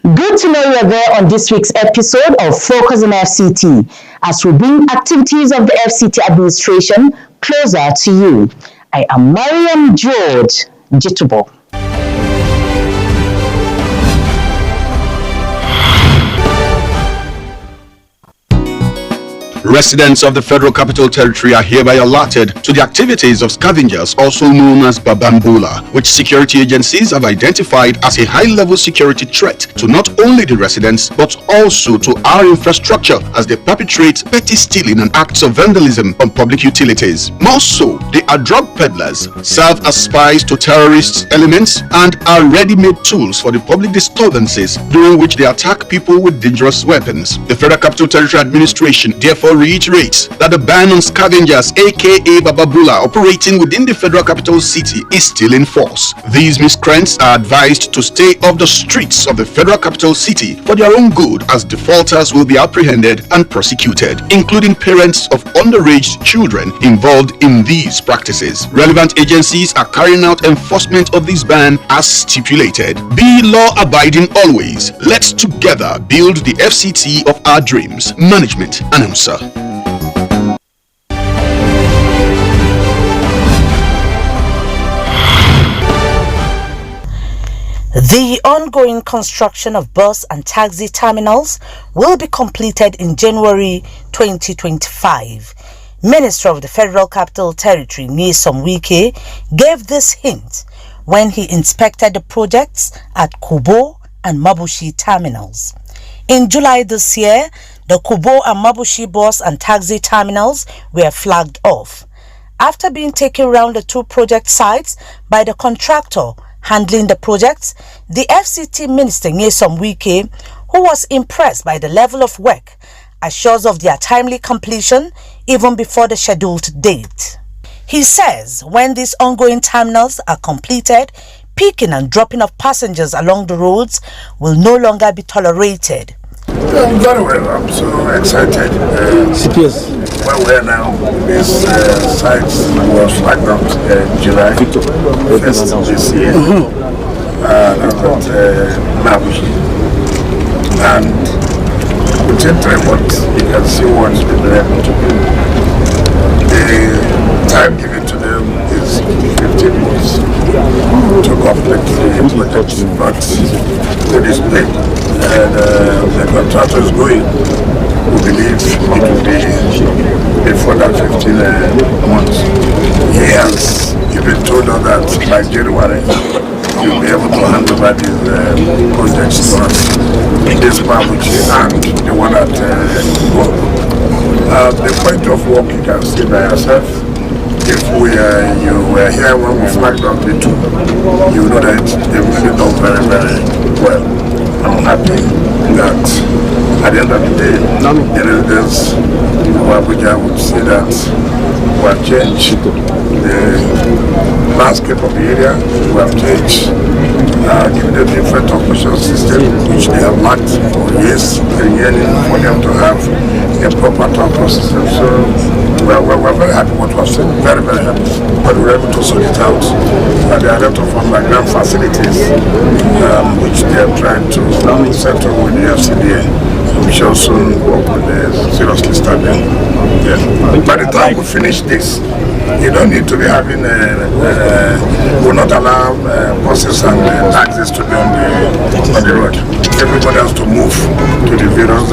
Good to know you're there on this week's episode of Focus on FCT as we bring activities of the FCT administration closer to you. I am Mariam George Jitubo. Residents of the Federal Capital Territory are hereby alerted to the activities of scavengers, also known as Babambula, which security agencies have identified as a high-level security threat to not only the residents but also to our infrastructure as they perpetrate petty stealing and acts of vandalism on public utilities. More so, they are drug peddlers, serve as spies to terrorist elements, and are ready-made tools for the public disturbances during which they attack people with dangerous weapons. The Federal Capital Territory Administration therefore reiterates that the ban on scavengers aka Bababula operating within the Federal Capital City is still in force. These miscreants are advised to stay off the streets of the Federal Capital City for their own good, as defaulters will be apprehended and prosecuted, including parents of underage children involved in these practices. Relevant agencies are carrying out enforcement of this ban as stipulated. Be law-abiding always. Let's together build the FCT of our dreams. Management Announcer. The ongoing construction of bus and taxi terminals will be completed in January 2025. Minister of the Federal Capital Territory, Nyesom Wike, gave this hint when he inspected the projects at Kubo and Mabushi terminals. In July this year, the Kubo and Mabushi bus and taxi terminals were flagged off. After being taken around the two project sites by the contractor handling the projects, the FCT Minister Nyesom Wike, who was impressed by the level of work, assures of their timely completion even before the scheduled date. He says when these ongoing terminals are completed, picking and dropping of passengers along the roads will no longer be tolerated. Very well, I'm so excited. Where we are now, this site was flagged out July 1st this year. About Mabushi. And within 3 months, you can see what's been able to do. The time given to them is 15 months to complete the project, but to display. And the contractor is going. We believe it will be before that 15 months. He has even told us that by January you'll be able to hand over these projects to us. This Mabuchi and the one at the point of work you can see by yourself. If you were here when we flagged up the two, you know that they've really done very, very well. I'm happy that at the end of the day, the residents of Abuja would see that we have changed the landscape of the area, we have changed, given them different operation system which they have lacked for years and yearning for them to have a proper transport system. So we're very happy what we have seen, very, very happy. But we're able to sort it out. There are a lot of underground facilities which they are trying to settle with the FCDA. We shall soon work with the seriously studying. Yeah. By the time we finish this, you don't need to be having, will not allow buses and taxis to be on the road. Everybody has to move to the various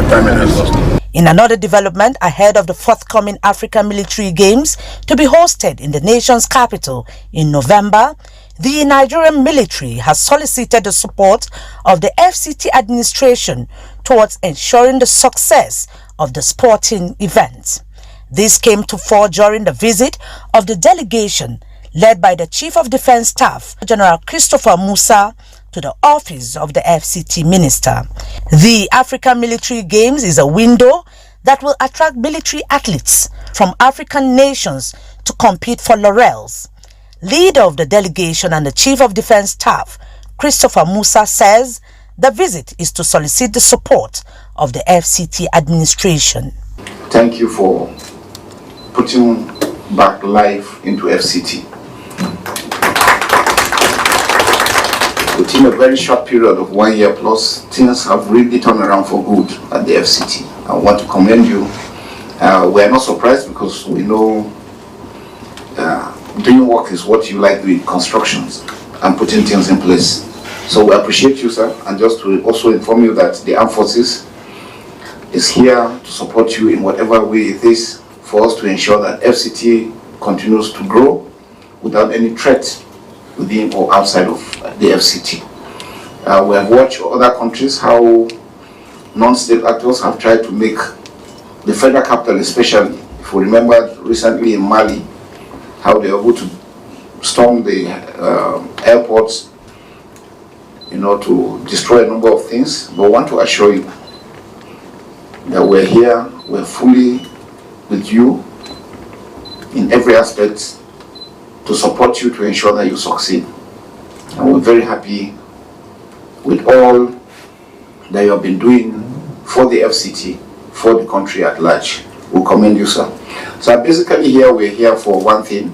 terminals. In another development ahead of the forthcoming African Military Games to be hosted in the nation's capital in November, the Nigerian military has solicited the support of the FCT administration towards ensuring the success of the sporting event. This came to fore during the visit of the delegation led by the Chief of Defense Staff, General Christopher Musa, to the office of the FCT Minister. The African Military Games is a window that will attract military athletes from African nations to compete for laurels. Leader of the delegation and the Chief of Defense Staff, Christopher Musa, says the visit is to solicit the support of the FCT administration. Thank you for putting back life into FCT. We within a very short period of 1 year plus, things have really turned around for good at the FCT. I want to commend you. We are not surprised because we know doing work is what you like doing, constructions and putting things in place. So we appreciate you, sir, and just to also inform you that the Armed Forces is here to support you in whatever way it is for us to ensure that FCT continues to grow without any threat within or outside of the FCT. We have watched other countries how non-state actors have tried to make the federal capital, especially, if we remember recently in Mali, how they were able to storm the airports, to destroy a number of things. But I want to assure you that we're here, we're fully with you in every aspect to support you, to ensure that you succeed. And we're very happy with all that you have been doing for the FCT, for the country at large. We commend you, sir. So basically we're here for one thing.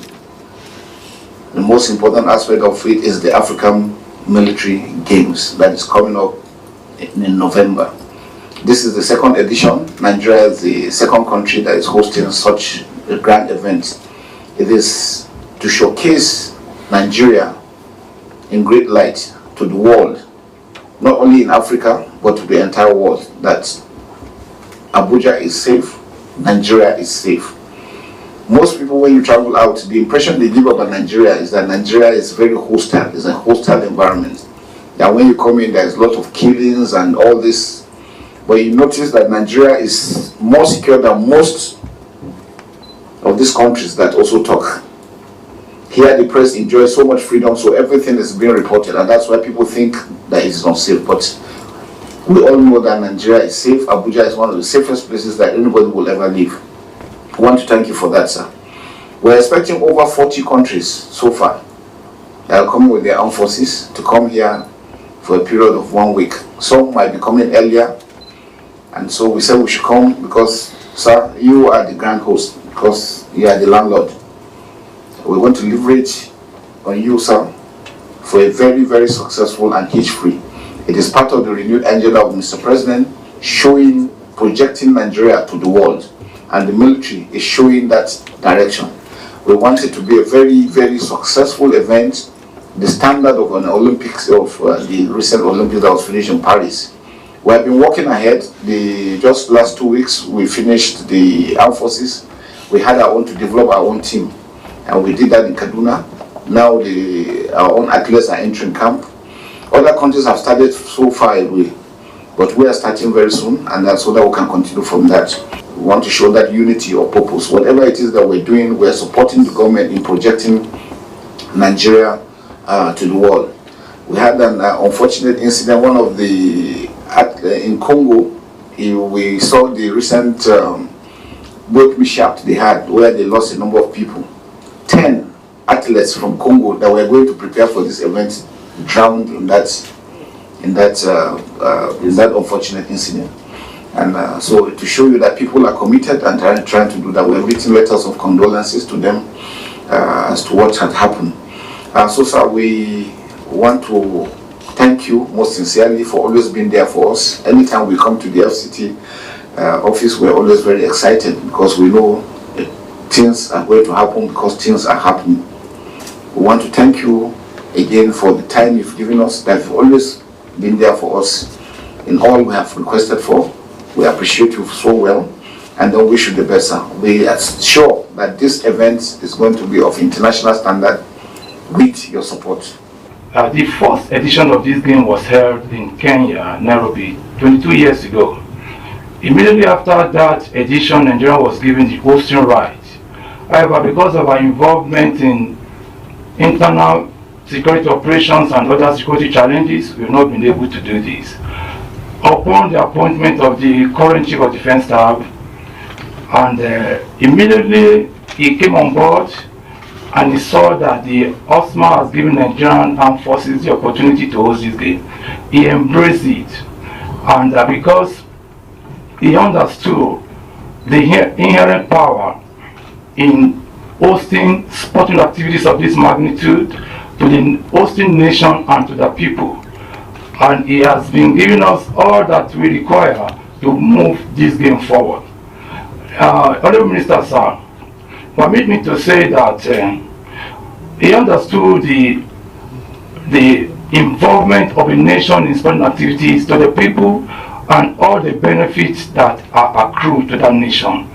The most important aspect of it is the African Military Games that is coming up in November. This is the second edition. Nigeria is the second country that is hosting such a grand event. It is to showcase Nigeria in great light to the world, not only in Africa, but to the entire world, that Abuja is safe, Nigeria is safe. Most people, when you travel out, the impression they give about Nigeria is that Nigeria is very hostile, it's a hostile environment. That when you come in, there's a lot of killings and all this, but you notice that Nigeria is more secure than most of these countries that also talk. Here the press enjoys so much freedom, so everything is being reported, and that's why people think that it's not safe. But we all know that Nigeria is safe. Abuja is one of the safest places that anybody will ever live. I want to thank you for that, sir. We're expecting over 40 countries so far that are coming with their armed forces to come here for a period of 1 week. Some might be coming earlier, and so we said we should come because, sir, you are the grand host, because you are the landlord. We want to leverage on you, sir, for a very, very successful and hitch-free. It is part of the renewed agenda of Mr. President, projecting Nigeria to the world, and the military is showing that direction. We want it to be a very, very successful event, the standard of an Olympics, of the recent Olympics that was finished in Paris. We have been working ahead. Just last 2 weeks, we finished the armed forces. We had to develop our own team, and we did that in Kaduna. Now our own athletes are entering camp. Other countries have started so far away, but we are starting very soon, and that's so that we can continue from that. We want to show that unity of purpose. Whatever it is that we're doing, we're supporting the government in projecting Nigeria to the world. We had an unfortunate incident. One of in Congo, we saw the recent boat mishap they had, where they lost a number of people. 10 athletes from Congo that were going to prepare for this event drowned in that unfortunate incident. And so to show you that people are committed and trying to do that, we have written letters of condolences to them as to what had happened. So, sir, we want to thank you most sincerely for always being there for us. Anytime we come to the FCT office, we're always very excited because we know things are going to happen because things are happening. We want to thank you again for the time you've given us, that you've always been there for us in all we have requested for. We appreciate you so well, and then wish you the best, sir. We are sure that this event is going to be of international standard with your support. The first edition of this game was held in Kenya, Nairobi, 22 years ago. Immediately after that edition, Nigeria was given the hosting right. However, because of our involvement in internal security operations and other security challenges, we have not been able to do this. Upon the appointment of the current Chief of Defense Staff, and immediately he came on board and he saw that the OSMA has given Nigerian Armed Forces the opportunity to host this game. He embraced it, and because he understood the inherent power in hosting sporting activities of this magnitude to the hosting nation and to the people. and he has been giving us all that we require to move this game forward. Honourable Minister, sir, permit me to say that he understood the involvement of a nation in sporting activities to the people and all the benefits that are accrued to that nation.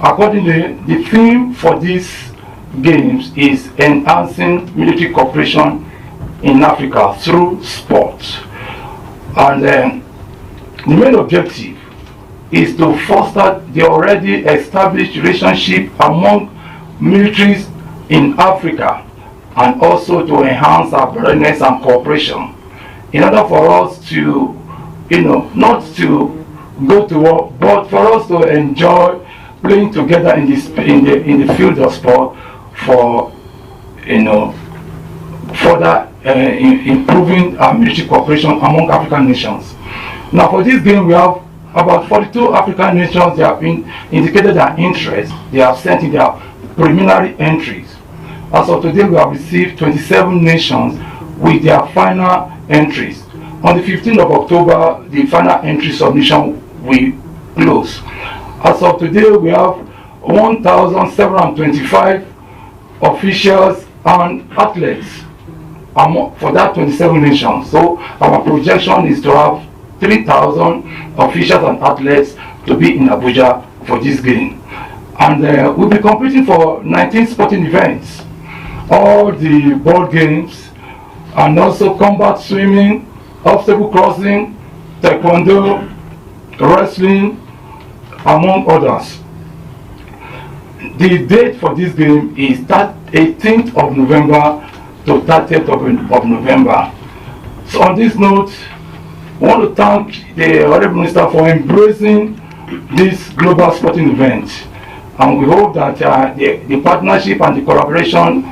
Accordingly, the theme for these games is enhancing military cooperation in Africa through sport. And the main objective is to foster the already established relationship among militaries in Africa, and also to enhance our brotherliness and cooperation in order for us to, not to go to war, but for us to enjoy playing together in the field of sport for, further improving our military cooperation among African nations. Now, for this game, we have about 42 African nations. They have been indicated their interest. They have sent in their preliminary entries. As of today, we have received 27 nations with their final entries. On the 15th of October, the final entry submission will close. As of today, we have 1,725 officials and athletes for that 27 nations. So our projection is to have 3,000 officials and athletes to be in Abuja for this game. And we'll be competing for 19 sporting events, all the board games, and also combat swimming, obstacle crossing, taekwondo, wrestling, among others. The date for this game is 18th of November to 30th of November. So on this note, I want to thank the Honourable Minister for embracing this global sporting event. And we hope that the partnership and the collaboration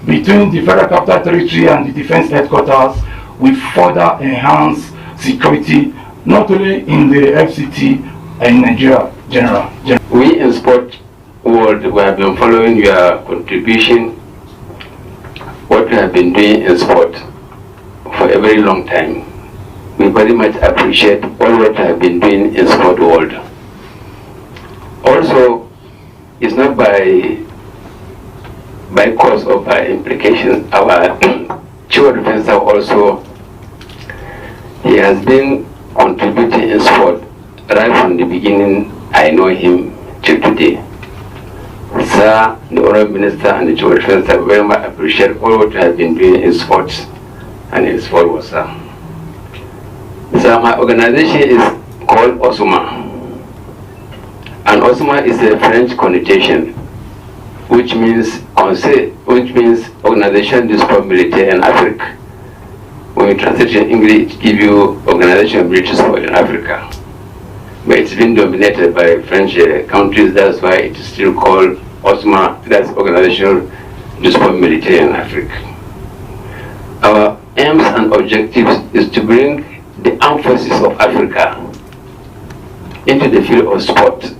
between the Federal Capital Territory and the Defense Headquarters will further enhance security, not only in the FCT and in Nigeria general. We in sport world, we have been following your contribution, what you have been doing in sport for a very long time. We very much appreciate all what you have been doing in sport world. Also, it's not by cause or by implication. Our chief defense also, he has been contributing in sport right from the beginning. I know him till today. Sir, the Honourable Minister and the chief defense very much appreciate all what you have been doing in sports and in sport was, sir. So my organization is called OSUMA. And OSUMA is a French connotation, which means Organisation du Sport Militaire in Africa. When you translate in English, it gives you Organisation of Military Sport in Africa. But it's been dominated by French countries, that's why it is still called OSUMA, that's Organisation du Sport Militaire in Africa. Our aims and objectives is to bring the armed forces of Africa into the field of sport,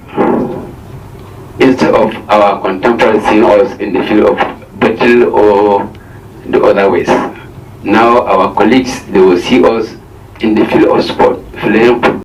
instead of our contemporaries seeing us in the field of battle or the other ways. Now our colleagues, they will see us in the field of sport, playing